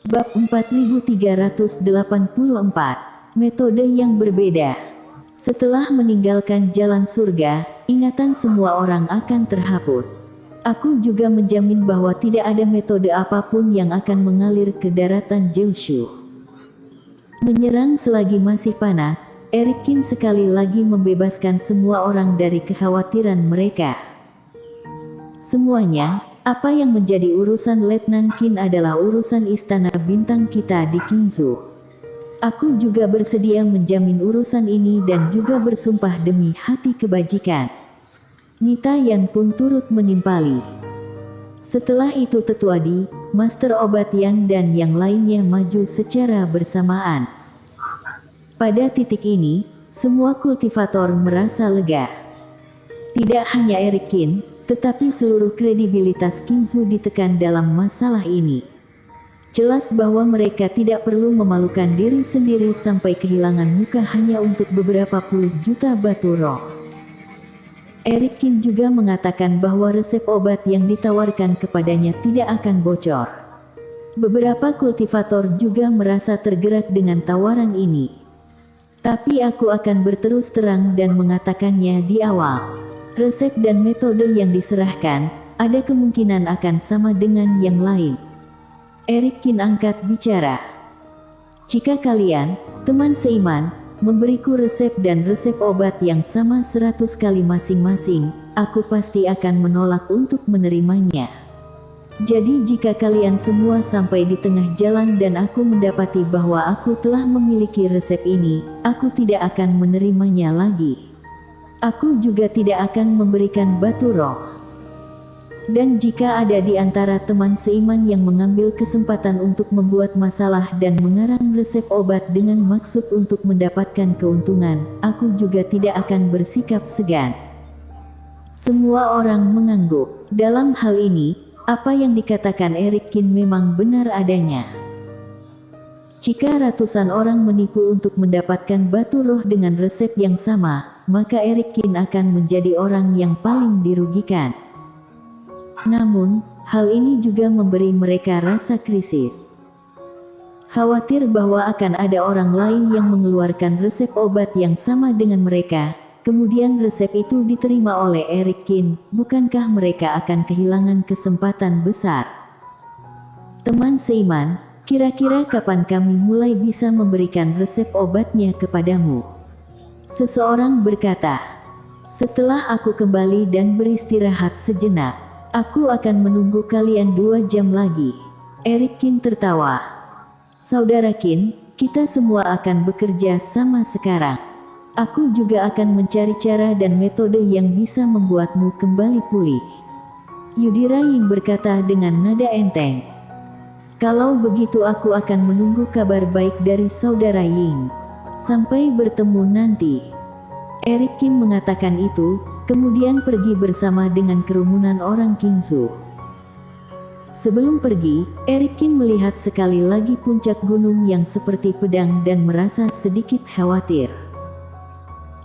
Bab 4384. Metode yang berbeda. Setelah meninggalkan jalan surga, ingatan semua orang akan terhapus. Aku juga menjamin bahwa tidak ada metode apapun yang akan mengalir ke daratan Jeushu. Menyerang selagi masih panas, Erikin sekali lagi membebaskan semua orang dari kekhawatiran mereka. Semuanya, apa yang menjadi urusan Letnan Qin adalah urusan istana bintang kita di Qingzhou. Aku juga bersedia menjamin urusan ini dan juga bersumpah demi hati kebajikan. Nita Yan pun turut menimpali. Setelah itu Tetua Di, Master Obat Yan dan yang lainnya maju secara bersamaan. Pada titik ini, semua kultivator merasa lega. Tidak hanya Erikin, tetapi seluruh kredibilitas Qingzhou ditekan dalam masalah ini. Jelas bahwa mereka tidak perlu memalukan diri sendiri sampai kehilangan muka hanya untuk beberapa puluh juta batu roh. Erikin juga mengatakan bahwa resep obat yang ditawarkan kepadanya tidak akan bocor. Beberapa kultivator juga merasa tergerak dengan tawaran ini. Tapi aku akan berterus terang dan mengatakannya di awal. Resep dan metode yang diserahkan, ada kemungkinan akan sama dengan yang lain. Erikin angkat bicara. Jika kalian, teman seiman, memberiku resep dan resep obat yang sama 100 kali masing-masing, aku pasti akan menolak untuk menerimanya. Jadi jika kalian semua sampai di tengah jalan dan aku mendapati bahwa aku telah memiliki resep ini, aku tidak akan menerimanya lagi. Aku juga tidak akan memberikan batu roh. Dan jika ada di antara teman seiman yang mengambil kesempatan untuk membuat masalah dan mengarang resep obat dengan maksud untuk mendapatkan keuntungan, aku juga tidak akan bersikap segan. Semua orang mengangguk. Dalam hal ini, apa yang dikatakan Erikin memang benar adanya. Jika ratusan orang menipu untuk mendapatkan batu roh dengan resep yang sama, maka Erikin akan menjadi orang yang paling dirugikan. Namun, hal ini juga memberi mereka rasa krisis. Khawatir bahwa akan ada orang lain yang mengeluarkan resep obat yang sama dengan mereka, kemudian resep itu diterima oleh Erikin, bukankah mereka akan kehilangan kesempatan besar? Teman seiman, kira-kira kapan kami mulai bisa memberikan resep obatnya kepadamu? Seseorang berkata, setelah aku kembali dan beristirahat sejenak, aku akan menunggu kalian 2 jam lagi. Erikin tertawa. Saudara Qin, kita semua akan bekerja sama sekarang. Aku juga akan mencari cara dan metode yang bisa membuatmu kembali pulih. Yudhira Ying berkata dengan nada enteng. Kalau begitu aku akan menunggu kabar baik dari saudara Ying. Sampai bertemu nanti. Erikin mengatakan itu, kemudian pergi bersama dengan kerumunan orang Qingzhou. Sebelum pergi, Erikin melihat sekali lagi puncak gunung yang seperti pedang dan merasa sedikit khawatir.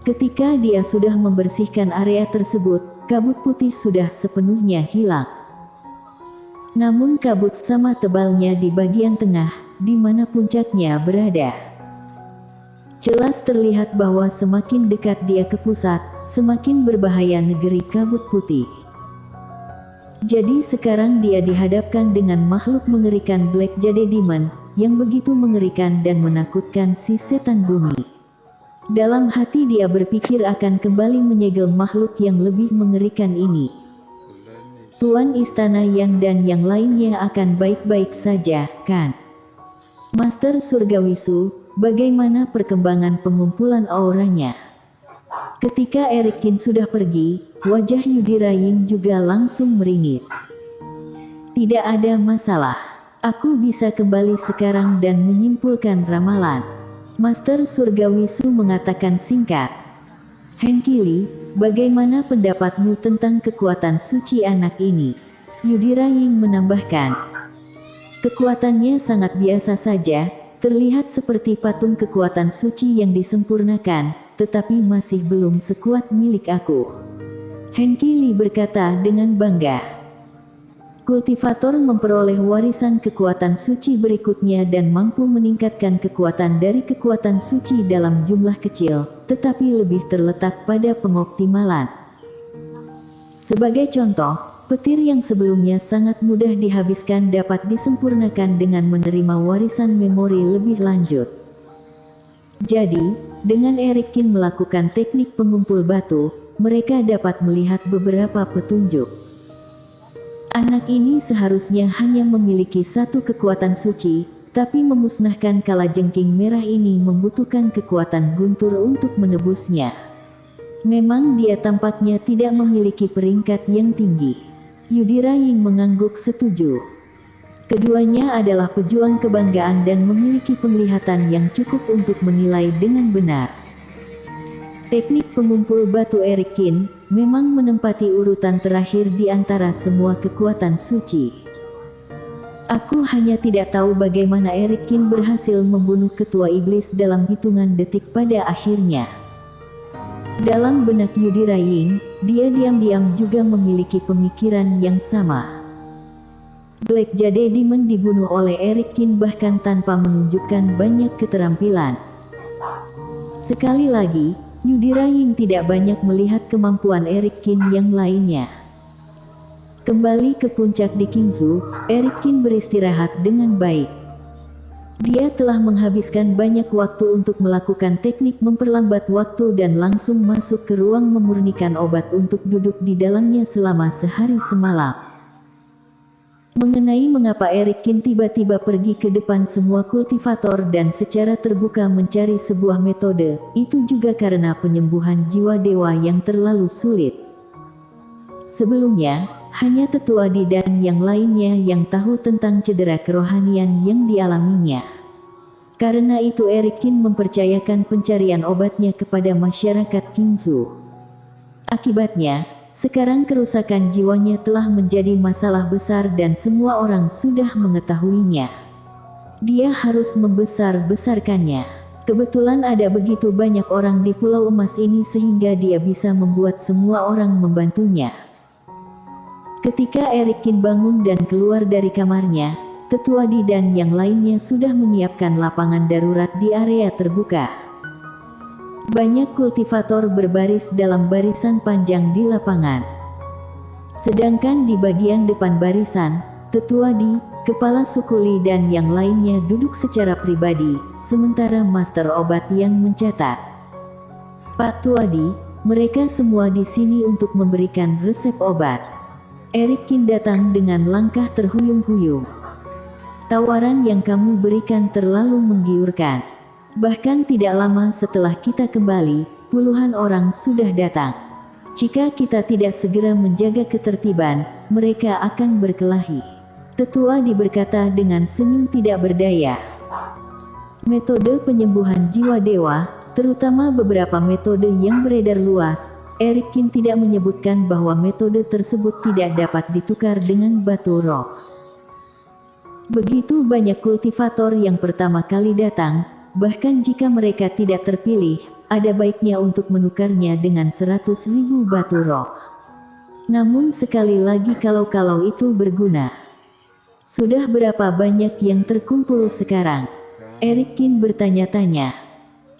Ketika dia sudah membersihkan area tersebut, kabut putih sudah sepenuhnya hilang. Namun kabut sama tebalnya di bagian tengah, di mana puncaknya berada. Jelas terlihat bahwa semakin dekat dia ke pusat, semakin berbahaya negeri kabut putih. Jadi sekarang dia dihadapkan dengan makhluk mengerikan Black Jade Demon, yang begitu mengerikan dan menakutkan si setan bumi. Dalam hati dia berpikir akan kembali menyegel makhluk yang lebih mengerikan ini. Tuan Istana Yang dan yang lainnya akan baik-baik saja, kan? Master Surgawisu, bagaimana perkembangan pengumpulan auranya? Ketika Erikin sudah pergi, wajah Yudhira Ying juga langsung meringis. Tidak ada masalah. Aku bisa kembali sekarang dan menyimpulkan ramalan. Master Surgawisu mengatakan singkat. Henkili, bagaimana pendapatmu tentang kekuatan suci anak ini? Yudhira Ying menambahkan. Kekuatannya sangat biasa saja, terlihat seperti patung kekuatan suci yang disempurnakan, tetapi masih belum sekuat milik aku. Henkili berkata dengan bangga. kultivator memperoleh warisan kekuatan suci berikutnya dan mampu meningkatkan kekuatan dari kekuatan suci dalam jumlah kecil, tetapi lebih terletak pada pengoptimalan. Sebagai contoh, petir yang sebelumnya sangat mudah dihabiskan dapat disempurnakan dengan menerima warisan memori lebih lanjut. Jadi, dengan Eric Kin melakukan teknik pengumpul batu, mereka dapat melihat beberapa petunjuk. Anak ini seharusnya hanya memiliki satu kekuatan suci, tapi memusnahkan kalajengking merah ini membutuhkan kekuatan guntur untuk menebusnya. Memang dia tampaknya tidak memiliki peringkat yang tinggi. Yudhira Ying mengangguk setuju. Keduanya adalah pejuang kebanggaan dan memiliki penglihatan yang cukup untuk menilai dengan benar. Teknik pengumpul batu Eric Kin memang menempati urutan terakhir di antara semua kekuatan suci. Aku hanya tidak tahu bagaimana Eric Kin berhasil membunuh ketua iblis dalam hitungan detik pada akhirnya. Dalam benak Yudhira Ying, dia diam-diam juga memiliki pemikiran yang sama. Black Jade Demon dibunuh oleh Eric Kin bahkan tanpa menunjukkan banyak keterampilan. Sekali lagi, Yudhira Ying tidak banyak melihat kemampuan Eric Kin yang lainnya. Kembali ke puncak di Qingzu, Eric Kin beristirahat dengan baik. Dia telah menghabiskan banyak waktu untuk melakukan teknik memperlambat waktu dan langsung masuk ke ruang memurnikan obat untuk duduk di dalamnya selama sehari semalam. Mengenai mengapa Eric Kin tiba-tiba pergi ke depan semua kultivator dan secara terbuka mencari sebuah metode, itu juga karena penyembuhan jiwa dewa yang terlalu sulit. Sebelumnya, hanya Tetua Di dan yang lainnya yang tahu tentang cedera kerohanian yang dialaminya. Karena itu Eric Kin mempercayakan pencarian obatnya kepada masyarakat Qingzu. Akibatnya, sekarang kerusakan jiwanya telah menjadi masalah besar dan semua orang sudah mengetahuinya. Dia harus membesar-besarkannya. Kebetulan ada begitu banyak orang di Pulau Emas ini sehingga dia bisa membuat semua orang membantunya. Ketika Eric Kin bangun dan keluar dari kamarnya, Tetua Di dan yang lainnya sudah menyiapkan lapangan darurat di area terbuka. Banyak kultivator berbaris dalam barisan panjang di lapangan. Sedangkan di bagian depan barisan, Tetua Di, Kepala Suku Li dan yang lainnya duduk secara pribadi, sementara Master Obat yang mencatat. Pak Tua Di, mereka semua di sini untuk memberikan resep obat. Eric Kin datang dengan langkah terhuyung-huyung. Tawaran yang kamu berikan terlalu menggiurkan. Bahkan tidak lama setelah kita kembali, puluhan orang sudah datang. Jika kita tidak segera menjaga ketertiban, mereka akan berkelahi. Tetua Di berkata dengan senyum tidak berdaya. Metode penyembuhan jiwa dewa, terutama beberapa metode yang beredar luas, Eric Kin tidak menyebutkan bahwa metode tersebut tidak dapat ditukar dengan batu roh. Begitu banyak kultivator yang pertama kali datang, bahkan jika mereka tidak terpilih, ada baiknya untuk menukarnya dengan 100.000 batu roh. Namun sekali lagi kalau itu berguna. Sudah berapa banyak yang terkumpul sekarang? Eric Kin bertanya-tanya.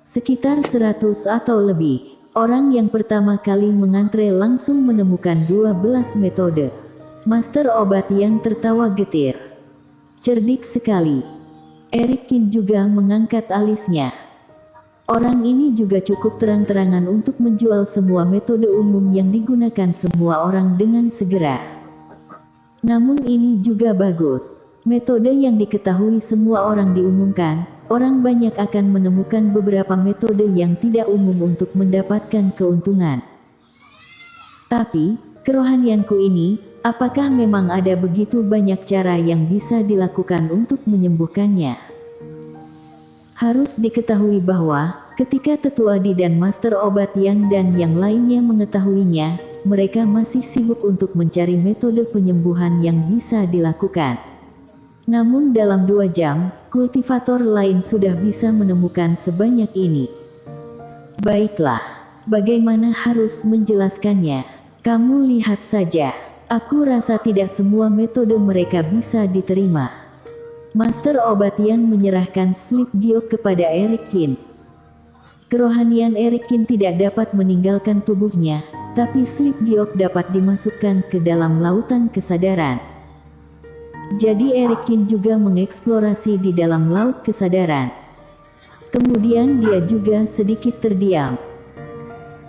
Sekitar 100 atau lebih. Orang yang pertama kali mengantre langsung menemukan 12 metode. Master Obat yang tertawa getir. Cerdik sekali. Eric Kin juga mengangkat alisnya. Orang ini juga cukup terang-terangan untuk menjual semua metode umum yang digunakan semua orang dengan segera. Namun ini juga bagus. Metode yang diketahui semua orang diumumkan, orang banyak akan menemukan beberapa metode yang tidak umum untuk mendapatkan keuntungan. Tapi, kerohanianku ini, apakah memang ada begitu banyak cara yang bisa dilakukan untuk menyembuhkannya? Harus diketahui bahwa, ketika Tetua Di dan Master Obat Yan dan yang lainnya mengetahuinya, mereka masih sibuk untuk mencari metode penyembuhan yang bisa dilakukan. Namun dalam 2 jam, kultivator lain sudah bisa menemukan sebanyak ini. Baiklah, bagaimana harus menjelaskannya? Kamu lihat saja. Aku rasa tidak semua metode mereka bisa diterima. Master obat yang menyerahkan slip giok kepada Eric Kin. Kerohanian Eric Kin tidak dapat meninggalkan tubuhnya, tapi slip giok dapat dimasukkan ke dalam lautan kesadaran. Jadi Eric Kin juga mengeksplorasi di dalam laut kesadaran. Kemudian dia juga sedikit terdiam.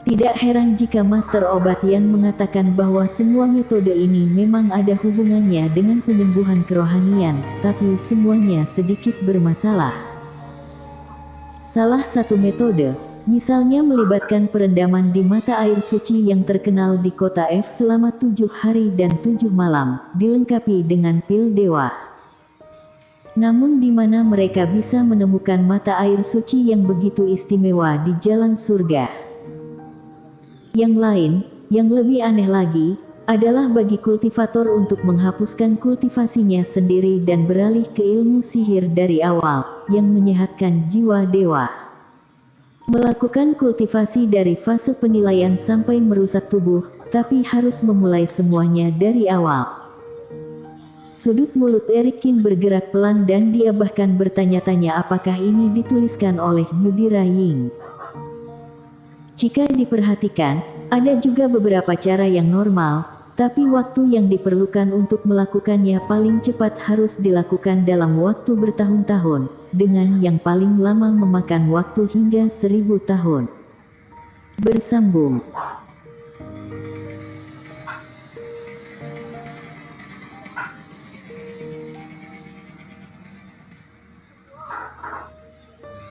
Tidak heran jika Master Obat yang mengatakan bahwa semua metode ini memang ada hubungannya dengan penyembuhan kerohanian, tapi semuanya sedikit bermasalah. Salah satu metode, misalnya melibatkan perendaman di mata air suci yang terkenal di kota F selama 7 hari dan 7 malam, dilengkapi dengan pil dewa. Namun di mana mereka bisa menemukan mata air suci yang begitu istimewa di jalan surga? Yang lain, yang lebih aneh lagi, adalah bagi kultivator untuk menghapuskan kultivasinya sendiri dan beralih ke ilmu sihir dari awal, yang menyehatkan jiwa dewa. Melakukan kultivasi dari fase penilaian sampai merusak tubuh, tapi harus memulai semuanya dari awal. Sudut mulut Eric Kin bergerak pelan dan dia bahkan bertanya-tanya apakah ini dituliskan oleh Yudhira Ying. Jika diperhatikan, ada juga beberapa cara yang normal, tapi waktu yang diperlukan untuk melakukannya paling cepat harus dilakukan dalam waktu bertahun-tahun, dengan yang paling lama memakan waktu hingga 1000 tahun. Bersambung.